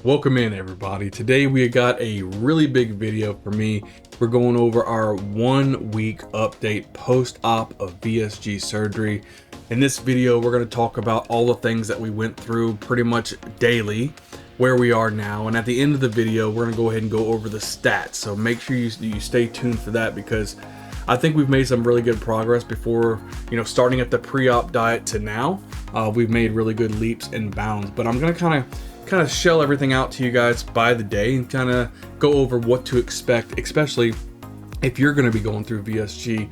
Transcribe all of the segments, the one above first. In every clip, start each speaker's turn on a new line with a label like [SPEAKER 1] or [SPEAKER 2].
[SPEAKER 1] Welcome in, everybody. Today we got a really big video for me. We're going over our 1 week update post-op of VSG surgery. In this video, we're going to talk about all the things that we went through pretty much daily, where we are now, and at the end of the video, we're going to go ahead and go over the stats. So make sure you stay tuned for that, because I think we've made some really good progress before, starting at the pre-op diet to now. We've made really good leaps and bounds, but I'm going to kind of shell everything out to you guys by the day and kind of go over what to expect, especially if you're going to be going through VSG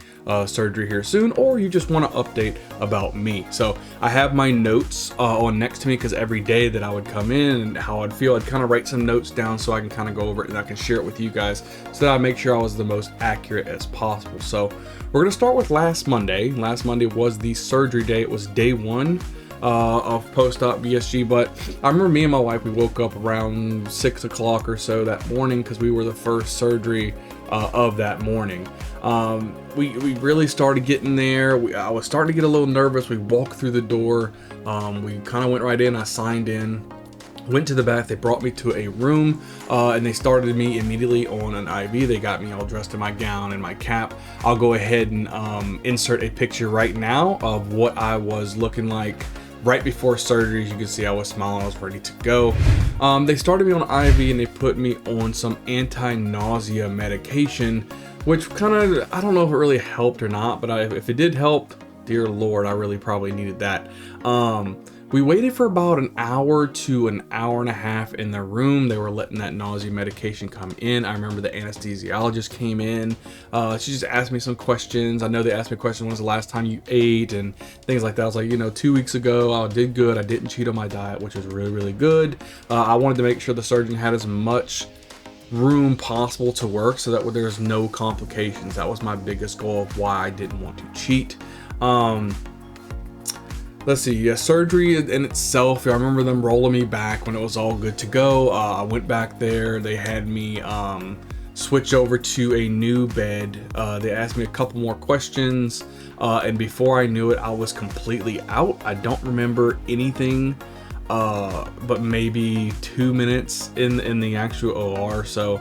[SPEAKER 1] surgery here soon, or you just want to update about me. So I have my notes on next to me, because every day that I would come in and how I'd feel, I'd kind of write some notes down so I can kind of go over it and I can share it with you guys, so that I make sure I was the most accurate as possible. So we're going to start with last Monday. Last Monday was the surgery day. It was day 1 of post-op VSG, but I remember me and my wife, we woke up around 6 o'clock or so that morning, because we were the first surgery of that morning. We really started getting there. I was starting to get a little nervous. We walked through the door. We kind of went right in. I signed in, went to the bath. They brought me to a room, and they started me immediately on an IV. They got me all dressed in my gown and my cap. I'll go ahead and insert a picture right now of what I was looking like right before surgery. As you can see, I was smiling, I was ready to go. They started me on IV and they put me on some anti-nausea medication, which kind of, I don't know if it really helped or not, but if it did help, dear Lord, I really probably needed that. We waited for about an hour to an hour and a half in the room. They were letting that nausea medication come in. I remember the anesthesiologist came in. She just asked me some questions. I know they asked me questions, when was the last time you ate and things like that. I was like, 2 weeks ago, I did good. I didn't cheat on my diet, which was really, really good. I wanted to make sure the surgeon had as much room possible to work so that there's no complications. That was my biggest goal of why I didn't want to cheat. Let's see, surgery in itself, I remember them rolling me back when it was all good to go. I went back there. They had me switch over to a new bed. They asked me a couple more questions, and before I knew it, I was completely out. I don't remember anything but maybe 2 minutes in the actual OR. So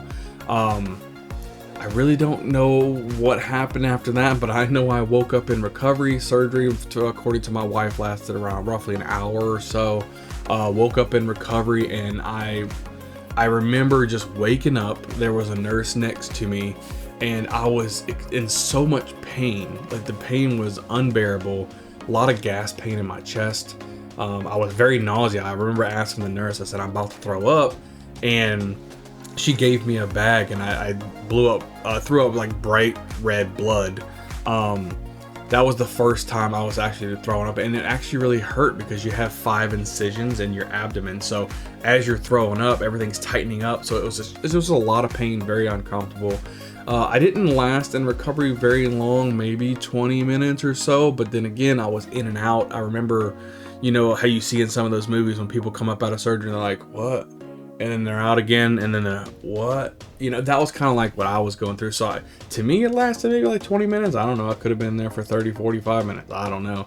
[SPEAKER 1] I really don't know what happened after that, but I know I woke up in recovery. Surgery, according to my wife, lasted around roughly an hour or so. Woke up in recovery, and I remember just waking up. There was a nurse next to me, and I was in so much pain. Like, the pain was unbearable. A lot of gas pain in my chest. I was very nauseous. I remember asking the nurse, I said, I'm about to throw up, and she gave me a bag, and I threw up like bright red blood. That was the first time I was actually throwing up, and it actually really hurt, because you have 5 incisions in your abdomen. So as you're throwing up, everything's tightening up. So it was a lot of pain, very uncomfortable. I didn't last in recovery very long, maybe 20 minutes or so. But then again, I was in and out. I remember, how you see in some of those movies when people come up out of surgery and they're like, what? And then they're out again, and then they're, what? That was kind of like what I was going through. So to me, it lasted maybe like 20 minutes. I don't know. I could have been there for 30, 45 minutes. I don't know.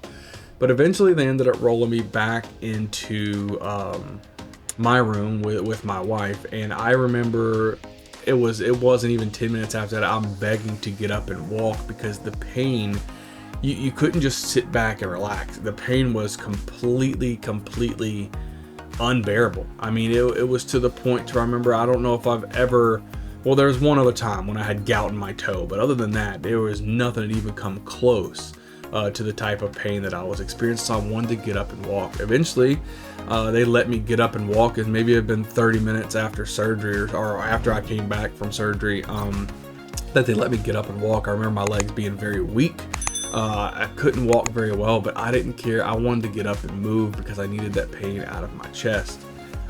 [SPEAKER 1] But eventually they ended up rolling me back into my room with my wife. And I remember it wasn't even 10 minutes after that, I'm begging to get up and walk, because the pain, you couldn't just sit back and relax. The pain was completely unbearable. I mean, it was to the point to, I remember, I don't know if I've ever, well, there was one other time when I had gout in my toe, but other than that, there was nothing that even come close to the type of pain that I was experiencing. So I wanted to get up and walk. Eventually, they let me get up and walk, and maybe it had been 30 minutes after surgery, or after I came back from surgery, that they let me get up and walk. I remember my legs being very weak. I couldn't walk very well, but I didn't care. I wanted to get up and move, because I needed that pain out of my chest.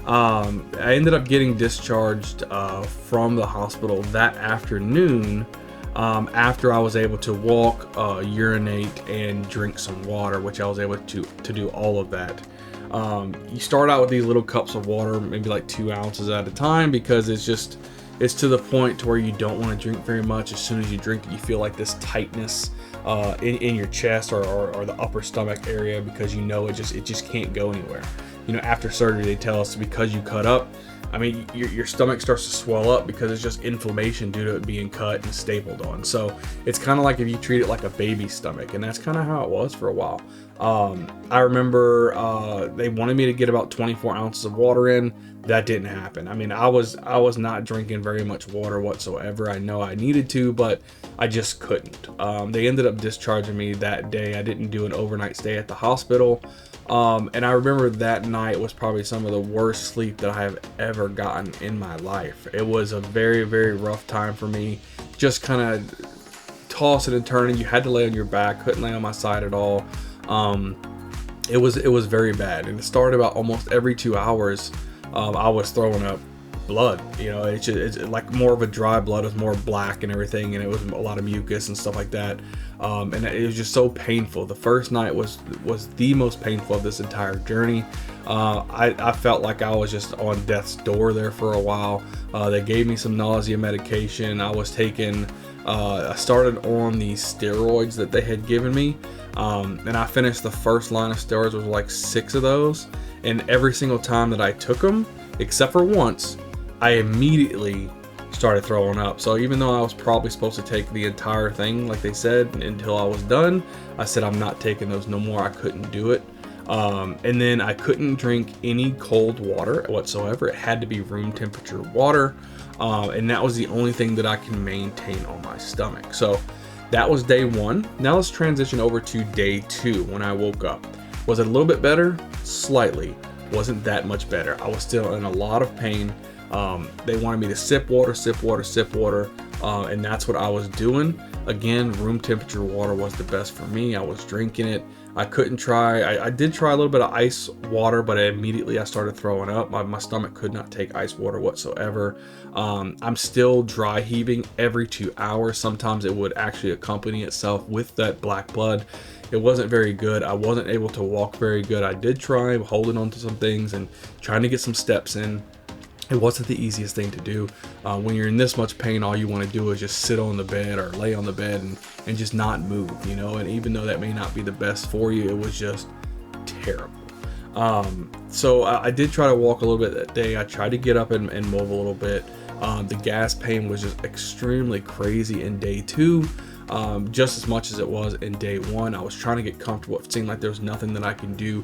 [SPEAKER 1] I ended up getting discharged from the hospital that afternoon, after I was able to walk, urinate, and drink some water, which I was able to do all of that. You start out with these little cups of water, maybe like 2 ounces at a time, because it's to the point to where you don't want to drink very much. As soon as you drink it, you feel like this tightness in your chest or the upper stomach area, because it just can't go anywhere. after surgery, they tell us because you cut up, I mean, your stomach starts to swell up because it's just inflammation due to it being cut and stapled on. So it's kind of like if you treat it like a baby stomach, and that's kind of how it was for a while. I remember they wanted me to get about 24 ounces of water in. That didn't happen. I mean, I was not drinking very much water whatsoever. I know I needed to, but I just couldn't. They ended up discharging me that day. I didn't do an overnight stay at the hospital. And I remember that night was probably some of the worst sleep that I have ever gotten in my life. It was a very, very rough time for me. Just kind of tossing and turning. You had to lay on your back, couldn't lay on my side at all. It was very bad, and it started about almost every 2 hours. I was throwing up blood. It's like more of a dry blood. It was more black and everything, and it was a lot of mucus and stuff like that. And it was just so painful. The first night was the most painful of this entire journey. I felt like I was just on death's door there for a while. They gave me some nausea medication. I was taking I started on these steroids that they had given me, and I finished the first line of steroids. Was like 6 of those, and every single time that I took them, except for once, I immediately started throwing up. So even though I was probably supposed to take the entire thing, like they said, until I was done, I said I'm not taking those no more. I couldn't do it. And then I couldn't drink any cold water whatsoever. It had to be room temperature water. And that was the only thing that I can maintain on my stomach. So that was day 1. Now let's transition over to day 2 when I woke up. Was it a little bit better? Slightly. Wasn't that much better. I was still in a lot of pain. They wanted me to sip water, and that's what I was doing. Again, room temperature water was the best for me. I was drinking it. I couldn't try, I did try a little bit of ice water, but immediately I started throwing up. My stomach could not take ice water whatsoever. I'm still dry heaving every 2 hours. Sometimes it would actually accompany itself with that black blood. It wasn't very good. I wasn't able to walk very good. I did try holding on to some things and trying to get some steps in. It wasn't the easiest thing to do. When you're in this much pain, all you want to do is just sit on the bed or lay on the bed and just not move, and even though that may not be the best for you, it was just terrible. So I did try to walk a little bit that day. I tried to get up and move a little bit. The gas pain was just extremely crazy in day 2. Just as much as it was in day 1. I was trying to get comfortable. It seemed like there was nothing that I can do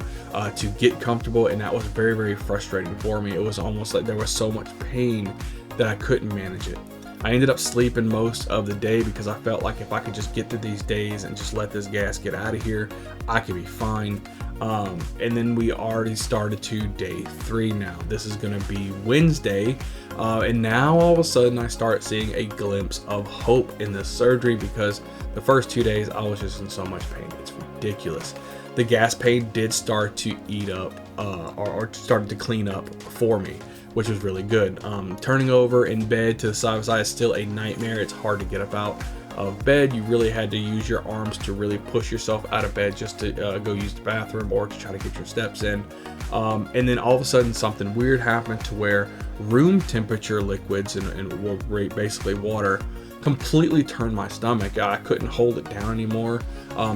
[SPEAKER 1] to get comfortable, and that was very, very frustrating for me. It was almost like there was so much pain that I couldn't manage it. I ended up sleeping most of the day because I felt like if I could just get through these days and just let this gas get out of here, I could be fine. And then we already started to day 3 now. This is going to be Wednesday. And now all of a sudden I start seeing a glimpse of hope in this surgery, because the first 2 days I was just in so much pain. It's ridiculous. The gas pain did start to eat up or started to clean up for me, which was really good. Turning over in bed to the side by side is still a nightmare. It's hard to get up out of bed. You really had to use your arms to really push yourself out of bed just to go use the bathroom or to try to get your steps in. And then all of a sudden something weird happened to where room temperature liquids and basically water completely turned my stomach. I couldn't hold it down anymore.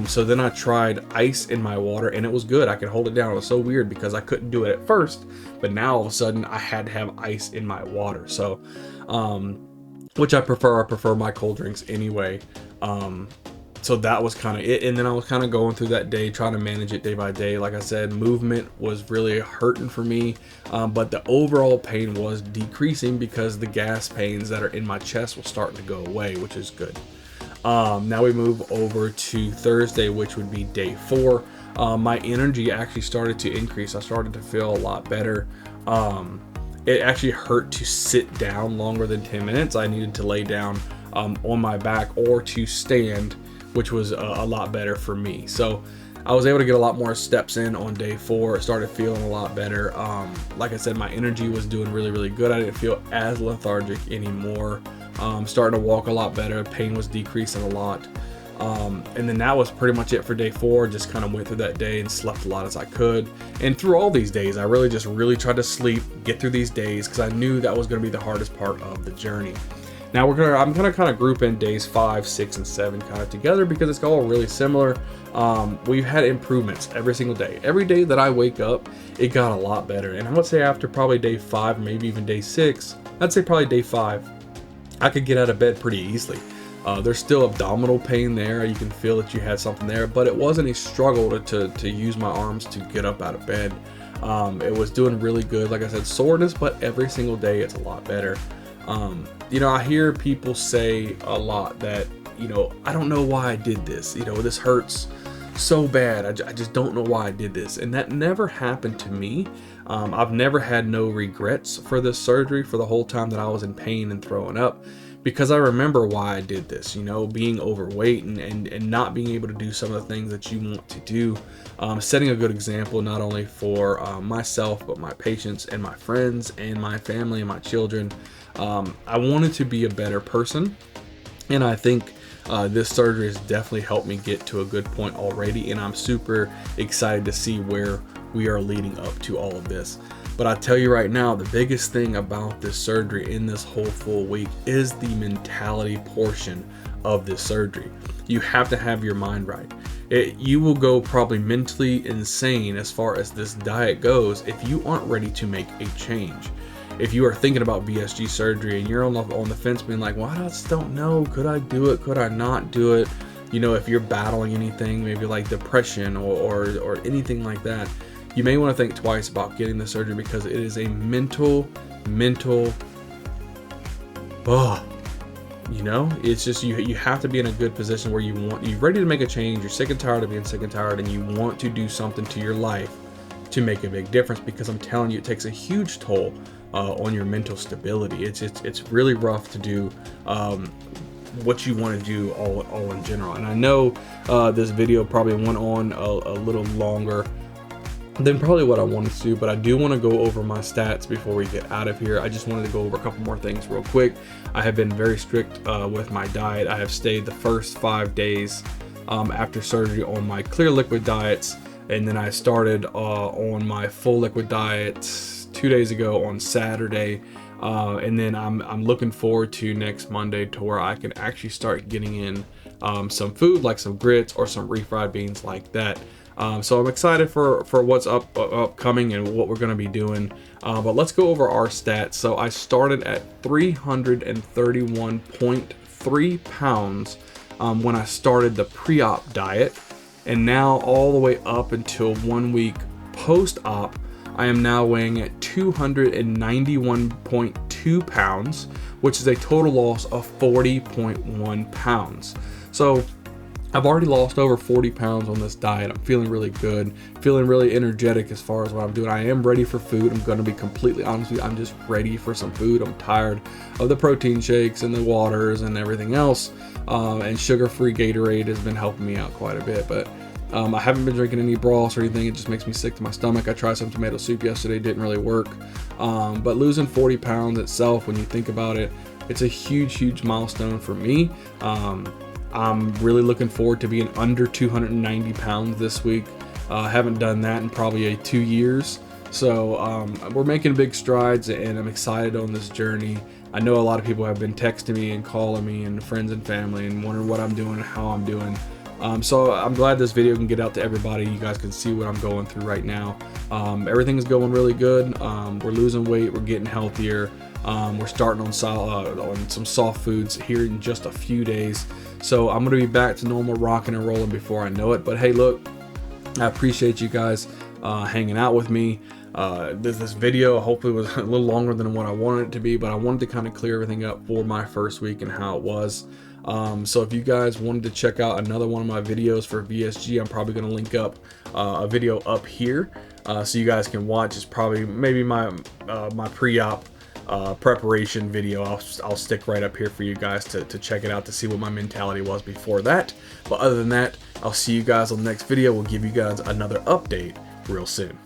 [SPEAKER 1] So then I tried ice in my water, and it was good. I could hold it down. It was so weird because I couldn't do it at first, but now all of a sudden I had to have ice in my water. So which I prefer. I prefer my cold drinks anyway. So that was kind of it. And then I was kind of going through that day, trying to manage it day by day. Like I said, movement was really hurting for me, but the overall pain was decreasing because the gas pains that are in my chest were starting to go away, which is good. Now we move over to Thursday, which would be day 4. My energy actually started to increase. I started to feel a lot better. It actually hurt to sit down longer than 10 minutes. I needed to lay down on my back or to stand, which was a lot better for me. So I was able to get a lot more steps in on day 4. I started feeling a lot better. Like I said, my energy was doing really, really good. I didn't feel as lethargic anymore. Starting to walk a lot better. Pain was decreasing a lot. And then that was pretty much it for day 4. Just kind of went through that day and slept a lot as I could. And through all these days, I really tried to sleep, get through these days, because I knew that was going to be the hardest part of the journey. Now I'm gonna kind of group in days 5, 6, and 7 kind of together because it's all really similar. We've had improvements every single day. Every day that I wake up, it got a lot better. And I would say after probably day 5, maybe even day 6, I'd say probably day 5, I could get out of bed pretty easily. There's still abdominal pain there. You can feel that you had something there, but it wasn't a struggle to use my arms to get up out of bed. It was doing really good. Like I said, soreness, but every single day it's a lot better. You know, I hear people say a lot that, you know, I don't know why I did this. You know, this hurts so bad. I just don't know why I did this. And that never happened to me. I've never had no regrets for this surgery for the whole time that I was in pain and throwing up, because I remember why I did this, you know, being overweight and not being able to do some of the things that you want to do. Setting a good example, not only for myself, but my patients and my friends and my family and my children. I wanted to be a better person. And I think this surgery has definitely helped me get to a good point already. And I'm super excited to see where we are leading up to all of this. But I tell you right now, the biggest thing about this surgery in this whole full week is the mentality portion of this surgery. You have to have your mind right. You will go probably mentally insane as far as this diet goes if you aren't ready to make a change. If you are thinking about VSG surgery and you're on the fence being like, well, I just don't know, could I do it, could I not do it? You know, if you're battling anything, maybe like depression or anything like that, you may want to think twice about getting the surgery, because it is a mental, you know, it's just, you have to be in a good position where you're ready to make a change. You're sick and tired of being sick and tired, and you want to do something to your life to make a big difference, because I'm telling you, it takes a huge toll on your mental stability. It's really rough to do what you want to do all in general. And I know this video probably went on a little longer than probably what I wanted to do, but I do want to go over my stats before we get out of here. I just wanted to go over a couple more things real quick. I have been very strict with my diet. I have stayed the first 5 days after surgery on my clear liquid diets, and then I started on my full liquid diet 2 days ago on Saturday. And then I'm looking forward to next Monday to where I can actually start getting in some food like some grits or some refried beans like that. So I'm excited for what's upcoming and what we're going to be doing. But let's go over our stats. So I started at 331.3 pounds when I started the pre-op diet. And now all the way up until 1 week post-op, I am now weighing at 291.2 pounds, which is a total loss of 40.1 pounds. So I've already lost over 40 pounds on this diet. I'm feeling really good, feeling really energetic as far as what I'm doing. I am ready for food. I'm going to be completely honest with you. I'm just ready for some food. I'm tired of the protein shakes and the waters and everything else. And sugar-free Gatorade has been helping me out quite a bit. But I haven't been drinking any broths or anything. It just makes me sick to my stomach. I tried some tomato soup yesterday. Didn't really work. But losing 40 pounds itself, when you think about it, it's a huge milestone for me. I'm really looking forward to being under 290 pounds this week. Haven't done that in probably 2 years. So we're making big strides, and I'm excited on this journey. I know a lot of people have been texting me and calling me, and friends and family, and wondering what I'm doing and how I'm doing. So I'm glad this video can get out to everybody. You guys can see what I'm going through right now. Everything is going really good. We're losing weight. We're getting healthier. We're starting on some soft foods here in just a few days. So I'm going to be back to normal rocking and rolling before I know it. But hey, look, I appreciate you guys hanging out with me. This video hopefully was a little longer than what I wanted it to be, but I wanted to kind of clear everything up for my first week and how it was. So if you guys wanted to check out another one of my videos for VSG, I'm probably going to link up a video up here so you guys can watch. It's probably maybe my pre-op preparation video. I'll stick right up here for you guys to check it out, to see what my mentality was before that. But other than that, I'll see you guys on the next video. We'll give you guys another update real soon.